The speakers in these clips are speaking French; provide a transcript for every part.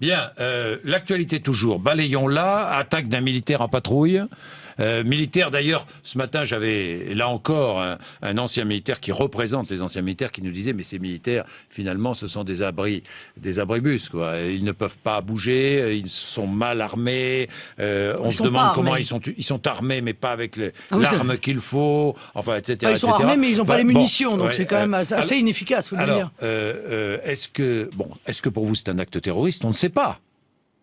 Bien, l'actualité toujours. Balayons-la, attaque d'un militaire en patrouille. Militaire d'ailleurs, ce matin j'avais là encore un ancien militaire qui représente les anciens militaires qui nous disait mais ces militaires finalement ce sont des abribus quoi. Ils ne peuvent pas bouger, ils sont mal armés, on se demande comment ils sont armés mais pas avec l'arme qu'il faut, enfin etc. Ils sont armés mais ils n'ont pas les munitions donc c'est quand même assez inefficace faut le dire. Est-ce que pour vous c'est un acte terroriste? On ne sait pas.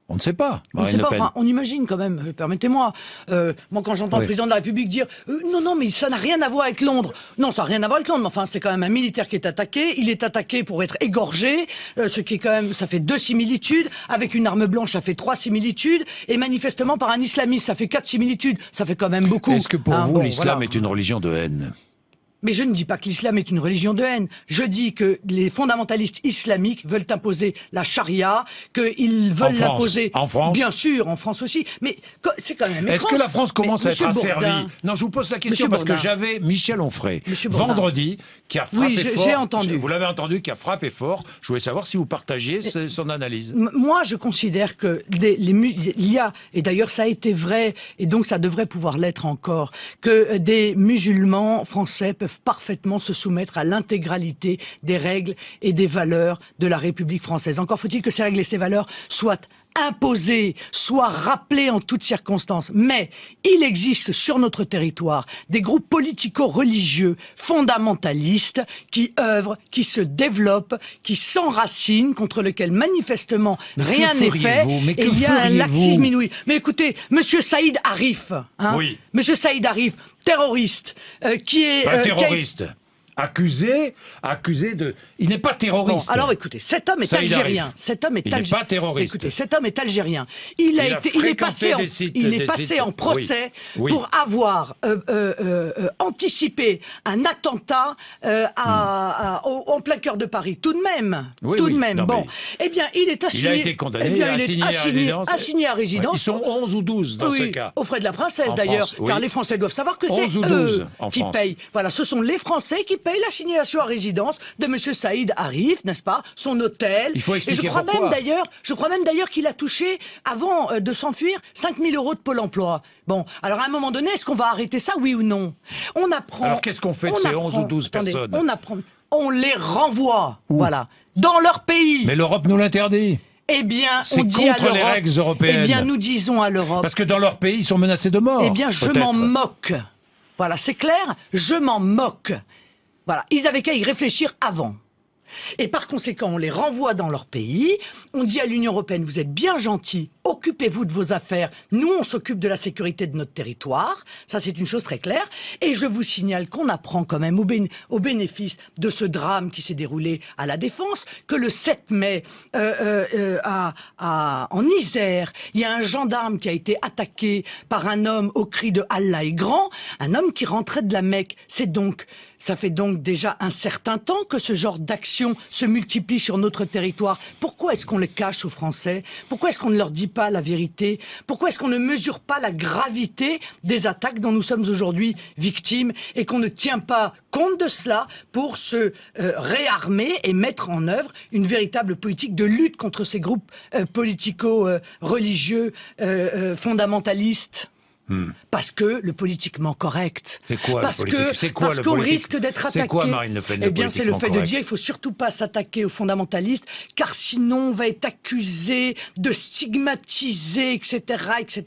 On ne sait pas. On ne sait pas, enfin, on imagine quand même, permettez-moi. Moi, quand j'entends le président de la République dire non, mais ça n'a rien à voir avec Londres. Non, ça n'a rien à voir avec Londres, mais enfin, c'est quand même un militaire qui est attaqué. Il est attaqué pour être égorgé, ce qui est quand même, ça fait 2 similitudes. Avec une arme blanche, ça fait 3 similitudes. Et manifestement, par un islamiste, ça fait 4 similitudes. Ça fait quand même beaucoup. Est-ce que pour vous, l'islam est une religion de haine? Mais je ne dis pas que l'islam est une religion de haine. Je dis que les fondamentalistes islamiques veulent imposer la charia, qu'ils veulent l'imposer. En France, bien sûr, en France aussi. Mais c'est quand même. Est-ce que la France commence à être asservie? Non, je vous pose la question parce que j'avais Michel Onfray vendredi qui a frappé fort. J'ai entendu. Vous l'avez entendu, qui a frappé fort. Je voulais savoir si vous partagiez son analyse. Moi, je considère que il y a, et d'ailleurs ça a été vrai, et donc ça devrait pouvoir l'être encore, que des musulmans français peuvent parfaitement se soumettre à l'intégralité des règles et des valeurs de la République française. Encore faut-il que ces règles et ces valeurs soient imposées, soient rappelées en toutes circonstances. Mais il existe sur notre territoire des groupes politico-religieux fondamentalistes qui œuvrent, qui se développent, qui s'enracinent, contre lesquels manifestement rien n'est fait. Et il y a un laxisme inouï. Mais écoutez, Monsieur Saïd Arif, Monsieur Saïd Arif, terroriste, qui est... terroriste accusé de... Il n'est pas terroriste. Bon, alors écoutez, cet homme est algérien. Cet homme est algérien. Il n'est pas terroriste. Écoutez, cet homme est algérien. Il est passé en procès pour avoir anticipé un attentat en plein cœur de Paris. Tout de même. Tout de même. Bon. Eh bien, il est assigné... Il a été condamné, assigné à résidence. Ils sont 11 ou 12 dans ce cas. Aux frais de la princesse d'ailleurs. Car les Français doivent savoir que c'est eux qui payent. Voilà, ce sont les Français qui paye l'assignation à résidence de M. Saïd Arif, n'est-ce pas, son hôtel. Il faut expliquer pourquoi. Je crois même d'ailleurs qu'il a touché, avant de s'enfuir, 5 000 € de Pôle emploi. Bon, alors à un moment donné, est-ce qu'on va arrêter ça, oui ou non? On apprend... Alors qu'est-ce qu'on fait de ces 11 ou 12 personnes? On les renvoie, voilà, dans leur pays. Mais l'Europe nous l'interdit. Eh bien, on dit à l'Europe... les règles européennes. Eh bien, nous disons à l'Europe... Parce que dans leur pays, ils sont menacés de mort. Eh bien, je m'en moque. Voilà, c'est clair, je m'en moque. Voilà, ils avaient qu'à y réfléchir avant. Et par conséquent, on les renvoie dans leur pays, on dit à l'Union européenne, vous êtes bien gentils, occupez-vous de vos affaires, nous on s'occupe de la sécurité de notre territoire, ça c'est une chose très claire, et je vous signale qu'on apprend quand même au bénéfice de ce drame qui s'est déroulé à la Défense, que le 7 mai, en Isère, il y a un gendarme qui a été attaqué par un homme au cri de Allah est grand, un homme qui rentrait de la Mecque, ça fait donc déjà un certain temps que ce genre d'action se multiplie sur notre territoire. Pourquoi est-ce qu'on les cache aux Français? Pourquoi est-ce qu'on ne leur dit pas la vérité? Pourquoi est-ce qu'on ne mesure pas la gravité des attaques dont nous sommes aujourd'hui victimes et qu'on ne tient pas compte de cela pour se réarmer et mettre en œuvre une véritable politique de lutte contre ces groupes politico-religieux fondamentalistes? Parce que le politiquement correct. C'est quoi parce qu'on risque d'être attaqué. C'est quoi, Marine Le Pen? Eh bien, c'est le fait de dire il faut surtout pas s'attaquer aux fondamentalistes, car sinon on va être accusé de stigmatiser, etc., etc.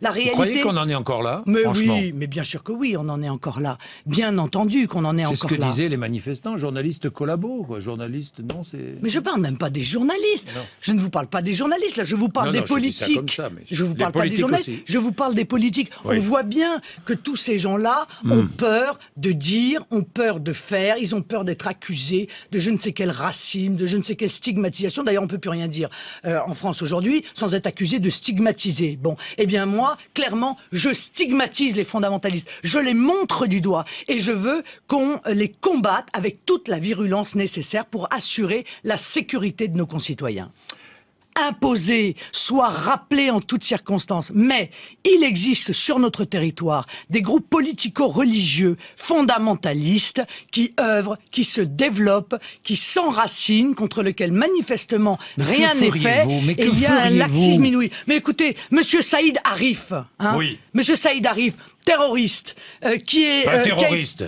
La réalité. Vous croyez qu'on en est encore là? Mais oui, mais bien sûr que oui, on en est encore là. Bien entendu qu'on en est encore là. C'est ce que disaient les manifestants, journalistes collabos, quoi. Journalistes, non, c'est. Mais je parle même pas des journalistes. Non. Je ne vous parle pas des journalistes. Là, je vous parle des politiques. Je dis ça comme ça, mais je vous parle pas des journalistes. Aussi. Je vous parle des politiques. Oui. On voit bien que tous ces gens-là ont peur de dire, ont peur de faire, ils ont peur d'être accusés de je ne sais quelle racine, de je ne sais quelle stigmatisation. D'ailleurs, on ne peut plus rien dire en France aujourd'hui sans être accusé de stigmatiser. Bon, eh bien moi, clairement, je stigmatise les fondamentalistes. Je les montre du doigt et je veux qu'on les combatte avec toute la virulence nécessaire pour assurer la sécurité de nos concitoyens. imposé, soit rappelé en toutes circonstances. Mais il existe sur notre territoire des groupes politico-religieux fondamentalistes qui œuvrent, qui se développent, qui s'enracinent, contre lesquels manifestement rien n'est fait. Et il y a un laxisme inouï. Mais écoutez, Monsieur Saïd Arif, oui. Monsieur Saïd Arif, terroriste, qui est... terroriste.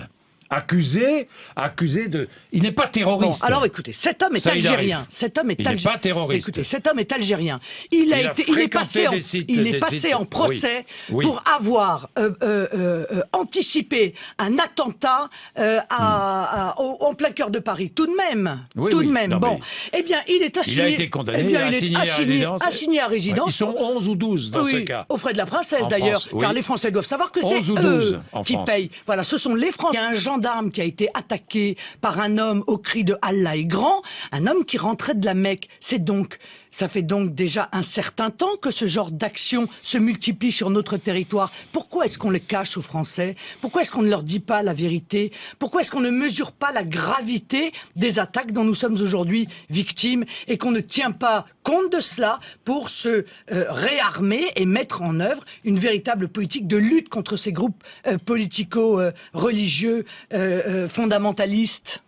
Accusé de... Il n'est pas terroriste. Bon, alors écoutez, cet homme est algérien. Cet homme est il n'est pas terroriste. Écoutez, cet homme est algérien. Il est passé en procès pour avoir anticipé un attentat en plein cœur de Paris. Tout de même. Non, bon, eh bien, il est assigné. Il a été condamné, assigné à résidence. Ils sont 11 ou 12 dans ce cas. Aux frais de la princesse d'ailleurs, car les Français doivent savoir que c'est eux qui payent. Voilà, ce sont les Français. Il y a un gendarme qui a été attaqué par un homme au cri de Allah est grand, un homme qui rentrait de la Mecque. Ça fait donc déjà un certain temps que ce genre d'action se multiplie sur notre territoire. Pourquoi est-ce qu'on les cache aux Français? Pourquoi est-ce qu'on ne leur dit pas la vérité? Pourquoi est-ce qu'on ne mesure pas la gravité des attaques dont nous sommes aujourd'hui victimes et qu'on ne tient pas compte de cela pour se réarmer et mettre en œuvre une véritable politique de lutte contre ces groupes politico-religieux fondamentalistes?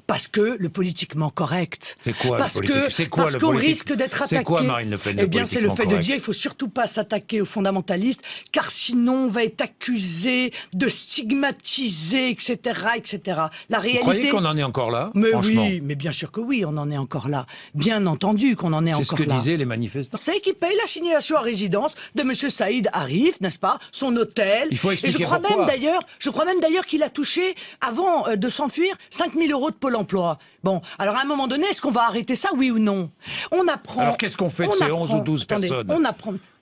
Parce que le politiquement correct. C'est quoi parce le politique? Parce qu'on risque d'être attaqué. C'est quoi, Marine Le Pen? Eh bien, c'est le fait de dire il faut surtout pas s'attaquer aux fondamentalistes, car sinon on va être accusé de stigmatiser, etc., etc. La réalité. Vous croyez qu'on en est encore là? Mais oui, mais bien sûr que oui, on en est encore là. Bien entendu qu'on en est encore là. C'est ce que disaient les manifestants. C'est qui paye l'assignation à résidence de Monsieur Saïd Arif, n'est-ce pas? Son hôtel. Il faut expliquer et je crois même d'ailleurs qu'il a touché, avant de s'enfuir, 5 000 € de Pôle emploi. Bon, alors à un moment donné, est-ce qu'on va arrêter ça, oui ou non? On apprend... Alors qu'est-ce qu'on fait de ces 11 ou 12 personnes?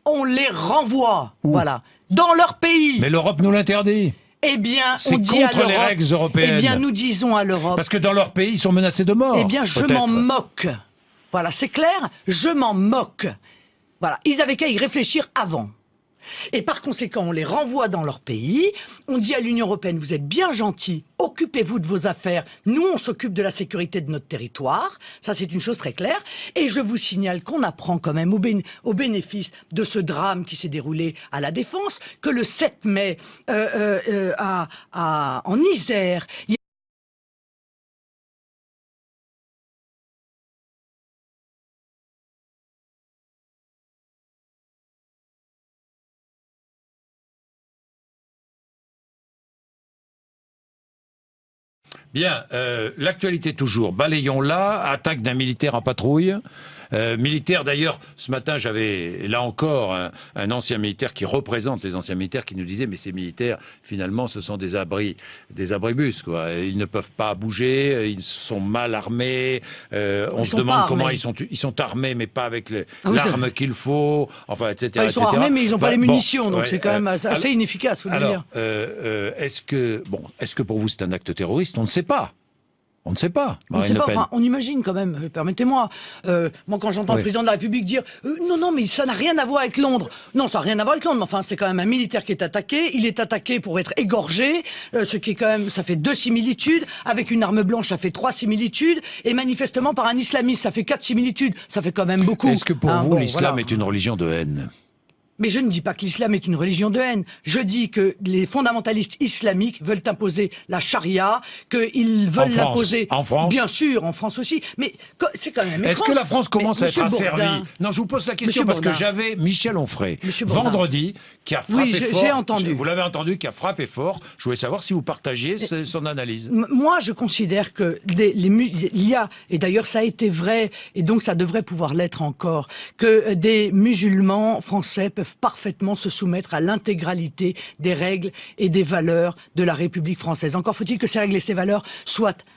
On les renvoie, voilà, dans leur pays. Mais l'Europe nous l'interdit. Eh bien, c'est contre les règles européennes. Eh bien, nous disons à l'Europe... Parce que dans leur pays, ils sont menacés de mort. Eh bien, je m'en moque. Voilà, c'est clair, je m'en moque. Voilà, ils avaient qu'à y réfléchir avant. Et par conséquent, on les renvoie dans leur pays, on dit à l'Union européenne, vous êtes bien gentils, occupez-vous de vos affaires, nous on s'occupe de la sécurité de notre territoire, ça c'est une chose très claire, et je vous signale qu'on apprend quand même au bénéfice de ce drame qui s'est déroulé à la Défense, que le 7 mai, en Isère, Bien, l'actualité toujours. Balayons-la, attaque d'un militaire en patrouille. Militaire d'ailleurs, ce matin j'avais là encore un ancien militaire qui représente les anciens militaires qui nous disait mais ces militaires finalement ce sont des abribus quoi. Ils ne peuvent pas bouger, ils sont mal armés, on se demande comment ils sont armés mais pas avec l'arme qu'il faut, enfin etc. Ils sont armés mais ils n'ont pas les munitions donc c'est quand même assez inefficace faut le dire. Est-ce que pour vous c'est un acte terroriste? On ne sait pas. On ne sait pas, Marine Le Pen. Enfin, on imagine quand même, permettez-moi. Moi, quand j'entends le président de la République dire non, mais ça n'a rien à voir avec Londres. Non, ça n'a rien à voir avec Londres, mais enfin, c'est quand même un militaire qui est attaqué. Il est attaqué pour être égorgé, ce qui est quand même, ça fait 2 similitudes. Avec une arme blanche, ça fait 3 similitudes. Et manifestement, par un islamiste, ça fait 4 similitudes. Ça fait quand même beaucoup. Est-ce que pour vous, l'islam est une religion de haine? Mais je ne dis pas que l'islam est une religion de haine. Je dis que les fondamentalistes islamiques veulent imposer la charia, qu'ils veulent l'imposer... En France? Bien sûr, en France aussi. Mais c'est quand même étrange. Est-ce que la France commence à être asservie? Non, je vous pose la question parce que j'avais Michel Onfray, vendredi, qui a frappé fort. J'ai entendu. Vous l'avez entendu, qui a frappé fort. Je voulais savoir si vous partagiez son analyse. Moi, je considère que il y a, et d'ailleurs ça a été vrai, et donc ça devrait pouvoir l'être encore, que des musulmans français peuvent parfaitement se soumettre à l'intégralité des règles et des valeurs de la République française. Encore faut-il que ces règles et ces valeurs soient